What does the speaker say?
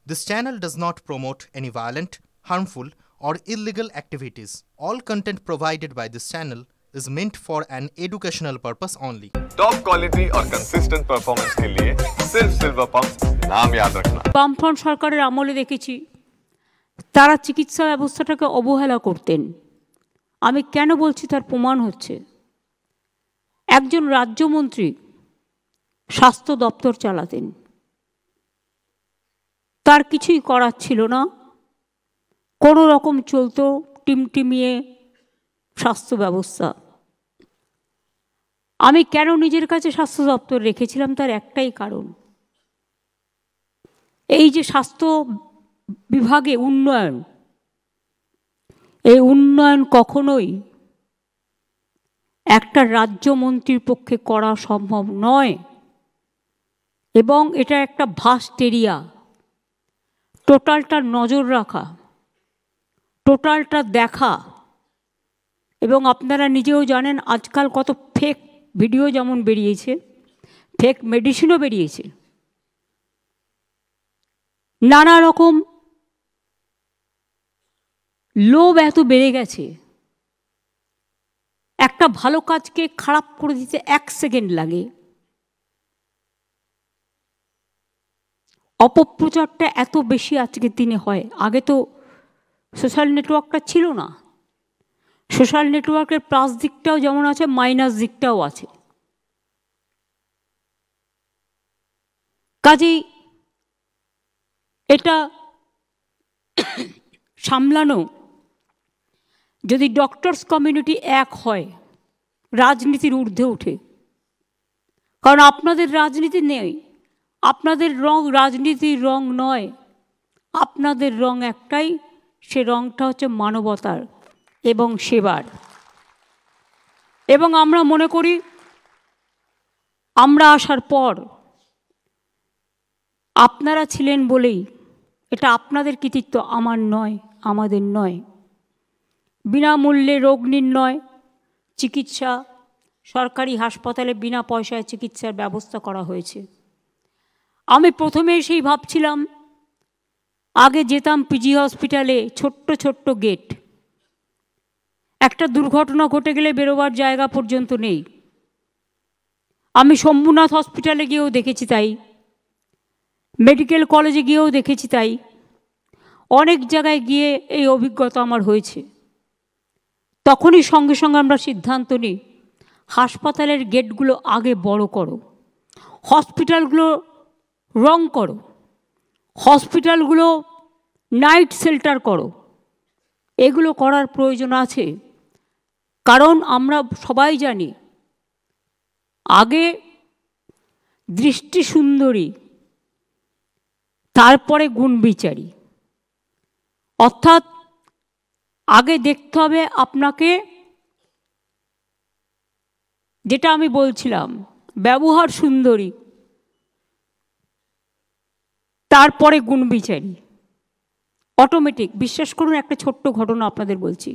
This channel does not promote any violent, harmful, or illegal activities. All content provided by this channel is meant for an educational purpose only. Top quality और consistent performance के लिए सिर्फ silver pump नाम याद रखना। বামফ্রন্ট সরকারের আমলে দেখেছি তারা চিকিৎসা ব্যবস্থাটাকে অবহেলা করতেন। আমি কেন বলছি তার প্রমাণ হচ্ছে একজন রাজ্যমন্ত্রী স্বাস্থ্য দপ্তর চালাতেন, তার কিছুই করার ছিল না, কোনো রকম চলতো টিমটিমিয়ে স্বাস্থ্য ব্যবস্থা। আমি কেন নিজের কাছে স্বাস্থ্য দপ্তর রেখেছিলাম তার একটাই কারণ, এই যে স্বাস্থ্য বিভাগে উন্নয়ন, এই উন্নয়ন কখনোই একটা রাজ্যমন্ত্রীর পক্ষে করা সম্ভব নয় এবং এটা একটা ভাস্ট এরিয়া। টোটালটা নজর রাখা, টোটালটা দেখা, এবং আপনারা নিজেও জানেন আজকাল কত ফেক ভিডিও যেমন বেরিয়েছে, ফেক মেডিসিনও বেরিয়েছে, নানা রকম লোভ এত বেড়ে গেছে, একটা ভালো কাজকে খারাপ করে দিতে 1 সেকেন্ড লাগে। অপপ্রচারটা এত বেশি আজকের দিনে হয়। আগে তো সোশ্যাল নেটওয়ার্কটা ছিল না। সোশ্যাল নেটওয়ার্কের প্লাস দিকটাও যেমন আছে, মাইনাস দিকটাও আছে। কাজেই এটা সামলানো, যদি ডক্টরস কমিউনিটি এক হয় রাজনীতির ঊর্ধ্বে উঠে, কারণ আপনাদের রাজনীতি নেই, আপনাদের রং রাজনীতির রং নয়, আপনাদের রং একটাই, সে রংটা হচ্ছে মানবতার এবং সেবার। এবং আমরা মনে করি আমরা আসার পর আপনারা ছিলেন বলেই এটা আপনাদের কৃতিত্ব, আমার নয়, আমাদের নয়। বিনামূল্যে রোগ নির্ণয়, চিকিৎসা, সরকারি হাসপাতালে বিনা পয়সায় চিকিৎসার ব্যবস্থা করা হয়েছে। আমি প্রথমে সেই ভাবছিলাম, আগে যেতাম পিজি হসপিটালে, ছোট্ট ছোট্ট গেট, একটা দুর্ঘটনা ঘটে গেলে বেরোবার জায়গা পর্যন্ত নেই। আমি শম্ভুনাথ হসপিটালে গিয়েও দেখেছি তাই, মেডিকেল কলেজে গিয়েও দেখেছি তাই, অনেক জায়গায় গিয়ে এই অভিজ্ঞতা আমার হয়েছে। তখনই সঙ্গে সঙ্গে আমরা সিদ্ধান্ত নিই, হাসপাতালের গেটগুলো আগে বড় করো, হসপিটালগুলো রং করো, হসপিটালগুলো নাইট শেল্টার করো। এগুলো করার প্রয়োজন আছে, কারণ আমরা সবাই জানি আগে দৃষ্টি সুন্দরী, তারপরে গুণ বিচারী। অর্থাৎ আগে দেখতে হবে আপনাকে, যেটা আমি বলছিলাম ব্যবহার সুন্দরী, তারপরে গুণ বিচারী, অটোমেটিক। বিশ্বাস করুন, একটা ছোট্ট ঘটনা আপনাদের বলছি।